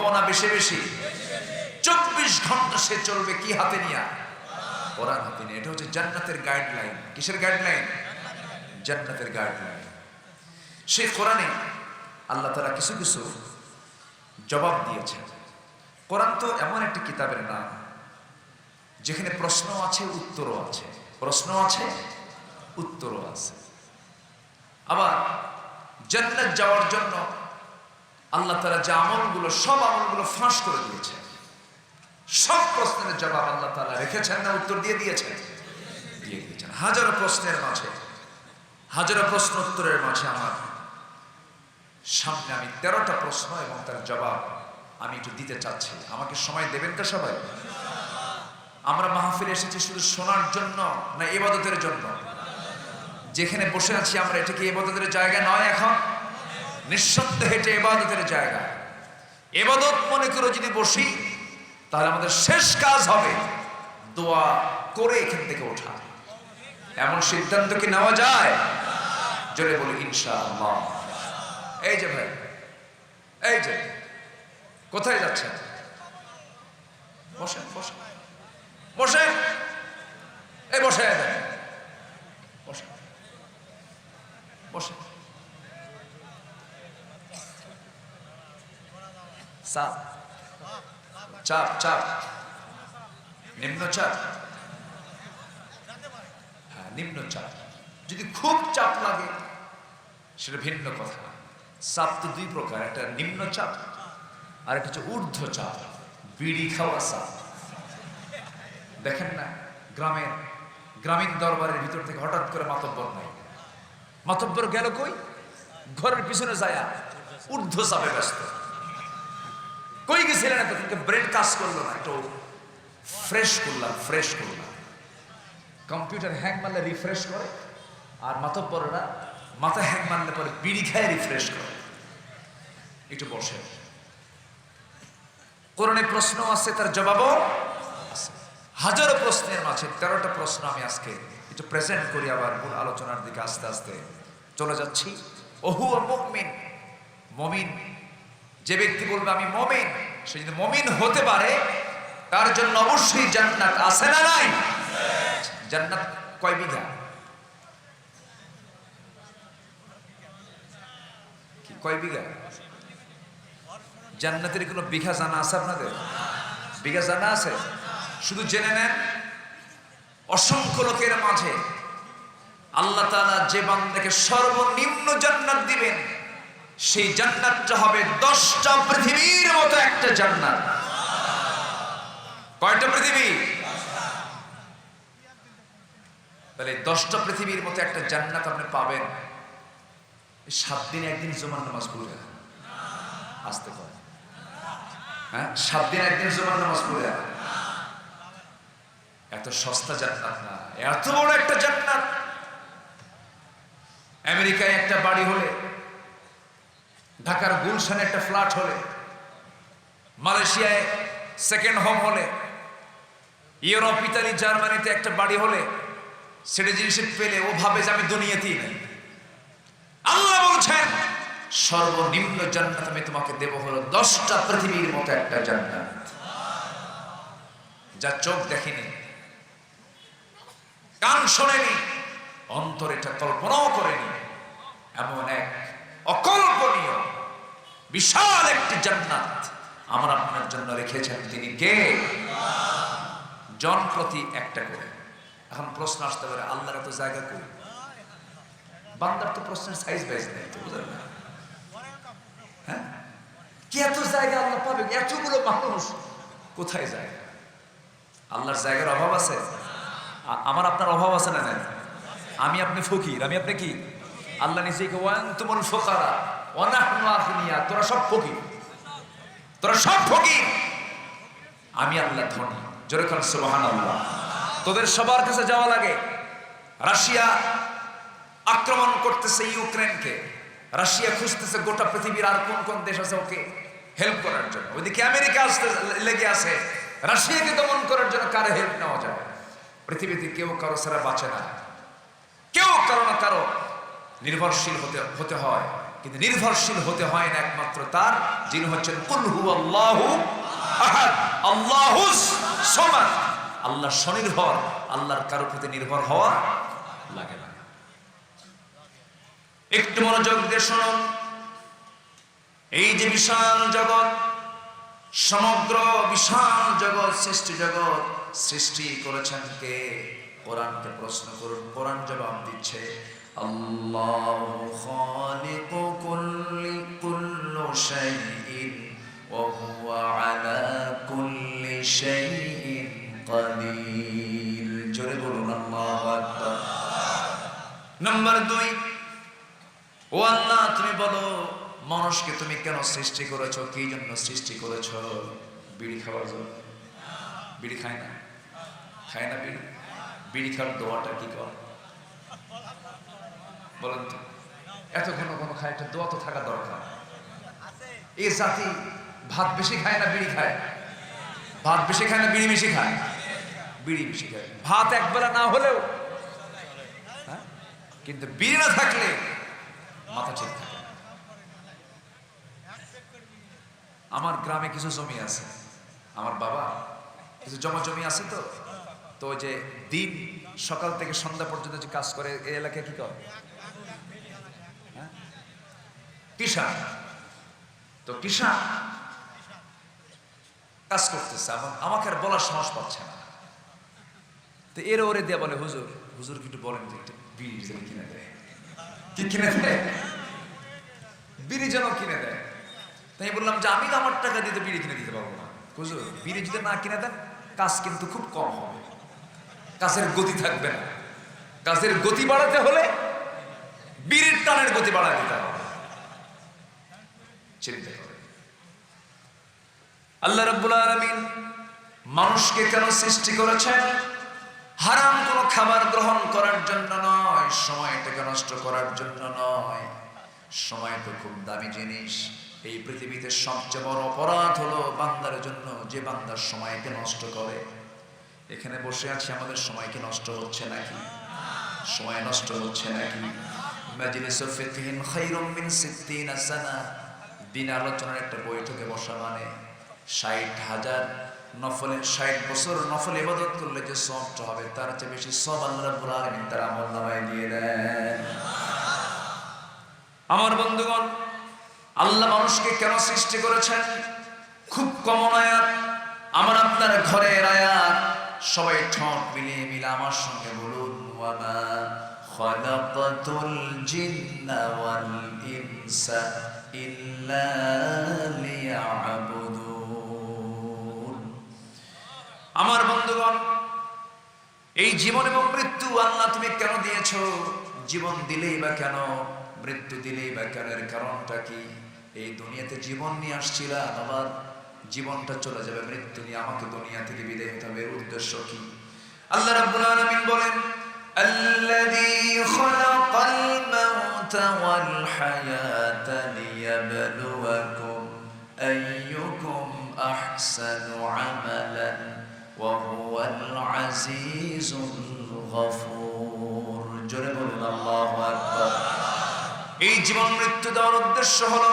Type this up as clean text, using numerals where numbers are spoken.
ঘুমাবো না বেশি বেশি? 24 ঘন্টা সে চলবে কি হাতে নিয়ে? কোরআন হাতে নিয়ে। এটা হচ্ছে জান্নাতের গাইডলাইন। কিসের গাইডলাইন? জান্নাতের গাইডলাইন। সেই কোরআনে আল্লাহ তাআলা কিছু কিছু জবাব দিয়েছেন। কোরআন তো এমন একটা কিতাবের নাম যেখানে প্রশ্ন আছে, উত্তরও আছে। প্রশ্ন আছে, উত্তরও আছে। আবার জান্নাত যাওয়ার জন্য আল্লাহ তাআলা যে আমলগুলো, সব আমলগুলো ফাঁস করে দিয়েছেন। সব প্রশ্নের জবাব আল্লাহ তাআলা রেখেছেন না উত্তর দিয়ে দিয়েছেন? দিয়ে দিয়েছেন। হাজারো প্রশ্নের মাঝে, হাজারো প্রশ্ন উত্তরের মাঝে আমার সামনে আমি 13টা প্রশ্ন এবং তার জবাব আমি একটু দিতে চাচ্ছি। আমাকে সময় দেবেন তো সবাই? আমরা মাহফিলে এসেছি শুধু শোনার জন্য না ইবাদতের জন্য? যেখানে বসে আছি আমরা, এটা কি ইবাদতের জায়গা নয়? এখন নিঃসন্দেহে এটা ইবাদতের জায়গা। ইবাদত মনে করে যদি বসি তাহলে আমাদের শেষ কাজ হবে দোয়া করে এখান থেকে ওঠা। এমন সিদ্ধান্ত কি নেওয়া যায়? জোরে বলি ইনশাআল্লাহ। এই যে ভাই, এই যে কোথায় যাচ্ছেন? বসেন বসেন বসেন, এই বসে বসেন বসেন। চাপ চাপ চাপ, নিম্ন চাপ। হ্যাঁ, নিম্ন চাপ। যদি খুব চাপ লাগে সেটা ভিন্ন কথা। চাপ তো দুই প্রকার, একটা নিম্ন চাপ আর একটা হচ্ছে ঊর্ধ্ব চাপ, বিড়ি খাওয়া চাপ। দেখেন না গ্রামীণ দরবারের ভিতর থেকে হঠাৎ করে মাতব্বর নাই, মাতব্বর গেল কই? ঘরের পিছনে যায় ঊর্ধ্ব চাপে ব্যস্ত। কই গেছিলেন? এতক্ষণকে ব্রেন কাজ করলো না, একটু ফ্রেশ করলাম। কম্পিউটার হ্যাং মারলে রিফ্রেশ করে, আর মাতব্বররা মাথা হ্যাং মারলে পরে বিড়ি খায় রিফ্রেশ করে। একটু বসে। কোরআনে প্রশ্ন আছে, তার জবাবও আছে। হাজারো প্রশ্নের মাঝে 13টা প্রশ্ন আমি আজকে একটু প্রেজেন্ট করি। আবার মূল আলোচনার দিকে আস্তে আস্তে চলে যাচ্ছি। ওহুয়া মুমিন, মুমিন যে ব্যক্তি বলবে আমি মুমিন, সে যদি মুমিন হতে পারে তার জন্য অবশ্যই জান্নাত আছে না নাই? জান্নাত কয় বিঘা? কি কয় বিঘা? জান্নাতের কোনো বিঘা জানা আছে আপনাদের? বিঘা জানা আছে? শুধু জেনে নেন, অসংখ্য লোকের মাঝে আল্লাহ তাআলা যে বান্দাকে সর্বনিম্ন জান্নাত দিবেন, সেই জান্নাতটা হবে 10টা পৃথিবীর মতো একটা জান্নাত। কয়টা পৃথিবী? তাহলে 10টা পৃথিবীর মতো একটা জান্নাত আপনি পাবেন 7 দিনে একদিন জুমার নামাজ পড়ে। আসতে পারে? হ্যাঁ, 7 দিনে একদিন জুমার নামাজ পড়ে। এত সস্তা জান্নাত না, এত বড় একটা জান্নাত। আমেরিকায় একটা বাড়ি হলে, ঢাকার গুলশানে একটা ফ্ল্যাট হলে, মালয়েশিয়ায় সেকেন্ড হোম হলে, ইউরোপ, ইতালি, জার্মানিতে একটা বাড়ি হলে, সিটিজেনশিপ পেলে ও ভাবে যে আমি দুনিয়াতেই নেই। আল্লাহ বলছেন সর্বনিম্ন জান্নাত আমি তোমাকে দেব হলো 10টা পৃথিবীর মতো একটা জান্নাত, যা চোখ দেখেনি, কান শোনেনি, অন্তর এটা কল্পনাও করেনি। এমন এক অকল্পনীয় বিশাল একটি জান্নাত আমার আপনার জন্য রেখেছেন। তিনি কে? জন প্রতি একটা করে। এখন প্রশ্ন আসতে পারে, আল্লাহর এত জায়গা কই? বান্দার তো প্রশ্নের সাইজ বাইজ নেই, তো বুঝলেন না? হ্যাঁ, কি এত জায়গা আল্লাহ পাবে? এতগুলো মানুষ কোথায় যায়? আল্লাহর জায়গার অভাব আছে? আমার আপনার অভাব আছে না? নাই। আমি আপনি ফকির, আমি আপনি কি? আল্লাহ নিজেই কে ওয়ান্তুমুল ফুকারা ওয়া নাহনু আগনিয়া। তোরা সব ফকির, তোরা সব ফকির, আমি আল্লাহ ধনী। জোরে বলেন সুবহানাল্লাহ। তোদের সবার কাছে যাওয়া লাগে। রাশিয়া আক্রমণ করতেছে ইউক্রেনকে, রাশিয়া খুঁজতেছে গোটা পৃথিবীর আর কোন কোন দেশ আছে ওকে হেল্প করার জন্য। ওইদিকে আমেরিকা আসতে লেগে আছে রাশিয়াকে দমন করার জন্য কারে হেল্প নেওয়া যায়। পৃথিবীতে কেউ কারো ছাড়া বাঁচে না, কেউ কারো না কারো নির্ভরশীল হতে হয়। কিন্তু নির্ভরশীল হতে হয় না একমাত্র তার, যিনি হচ্ছেন কুল হুয়াল্লাহু আহাদ, আল্লাহুস সামাদ। আল্লাহ স্বনির্ভর, আল্লাহর কারো প্রতি নির্ভর হওয়া লাগে না। একটু মনোযোগ দিয়ে শুনুন, এই যে বিশাল জগৎ, সমগ্র বিশাল জগৎ, সৃষ্টি জগৎ সৃষ্টি করেছেন কে? কোরআনকে প্রশ্ন করুন, কোরআন জবাব দিচ্ছে আল্লাহু খালিকু কুল্লি শাইইন ওয়া হুয়া আলা কুল্লি শাইইন কাদির। জোরে বলুন আল্লাহু আকবার। নাম্বার 2, ও আল্লাহ তুমি বলো মানুষকে তুমি কেন সৃষ্টি করেছো, কি জন্য সৃষ্টি করেছো? বিড়ি খাওয়ার জন্য? বিড়ি খায় না, খায় না বিড়ি। বিড়ি খাওয়ার দোয়াটা কি কর বলেন তো? এত ঘন ঘন খায়, একটা দোয়া তো থাকা দরকার। এই জাতি ভাত বেশি খায় না বিড়ি খায়? ভাত বেশি খায় না বিড়ি বেশি খায়? বিড়ি বেশি খায়। ভাত একবেলা না হলেও, কিন্তু বিড়ি না থাকলে মাথা ঠিক থাকে। আমার গ্রামে কিছু জমি আছে, আমার বাবা কিছু জমি আছে, তো যে দিন সকাল থেকে সন্ধ্যা পর্যন্ত যে কাজ করে এই এলাকায় কি করে? কিষান। তো কিষান কাজ করতেছে, আমাকে আর বলার সাহস পাচ্ছে না। তো এর ওরে দিয়ে বলে হুজুর, হুজুর একটু বলেন যে একটা বিড়ি যেন কিনে দেয়। কি কিনে দেয়? বিড়ি যেন কিনে দেয়। তাই বললাম যে আমি তো আমার টাকা দিতে বিড়ি কিনে দিতে পারবো না। হুজুর বিড়ি যদি না কিনে দেন কাজ কিন্তু খুব কম হবে, কাজের গতি থাকবে না। কাজের গতি বাড়াতে হলে বিড়ির টানের গতি বাড়ায় দিতে হবে। চিন্তা করে আল্লাহ রাব্বুল আলামিন মানুষকে কেন সৃষ্টি করেছেন? হারাম কোনো খাবার গ্রহণ করার জন্য নয়, সময়টাকে নষ্ট করার জন্য নয়। সময় তো খুব দামি জিনিস। এই পৃথিবীতে সবচেয়ে বড় অপরাধ হলো বান্দার জন্য যে বান্দার সময়কে নষ্ট করে। এখানে বসে আছি, আমাদের সময়কে নষ্ট হচ্ছে নাকি? সময় নষ্ট হচ্ছে নাকি? মাজলিসু ফিকহিন খায়রুম মিন 60 সানা। দিন আলোচনার একটা বৈঠকে বসা মানে 60,000 নফলের 60 বছর নফল ইবাদত করলে যে সওয়াবটা হবে তার চেয়ে বেশি সওয়াব আল্লাহ রাব্বুল আলামিন তার আমলনামায় দিয়ে দেন। আমার বন্ধুগণ, আল্লাহ মানুষকে কেন সৃষ্টি করেছেন? খুব কমন আয়াত, আমার আপনার ঘরের আয়াত। সবাই ঠোঁট মিলিয়ে আমার সঙ্গে বলুন, ওয়ামা খালাকাতুল জিন্না ওয়াল ইনসা ইল্লা লিয়াবুদুন। আমার বন্ধুগণ, এই জীবন এবং মৃত্যু আল্লাহ তুমি কেন দিয়েছো? জীবন দিলেই বা কেন, মৃত্যু দিলেই বা কেন? এর কারণটা কি? এই দুনিয়াতে জীবন নিয়ে আসছিলাম, আবার জীবনটা চলে যাবে, মৃত্যু নিয়ে আমাকে দুনিয়া থেকে বিদায় হতে হবে। এর উদ্দেশ্য কি? আল্লাহ রাব্বুল আলামিন বলেন, আল্লাযী খালাকাল মাউতা ওয়াল হায়াতা লিয়াবলুয়াকুম আইয়ুকুম আহসানু আমালান ওয়া হুয়াল আজিজুল গফুর। জোরে বলুন আল্লাহু আকবার। এই জীবন মৃত্যু দেওয়ার উদ্দেশ্য হলো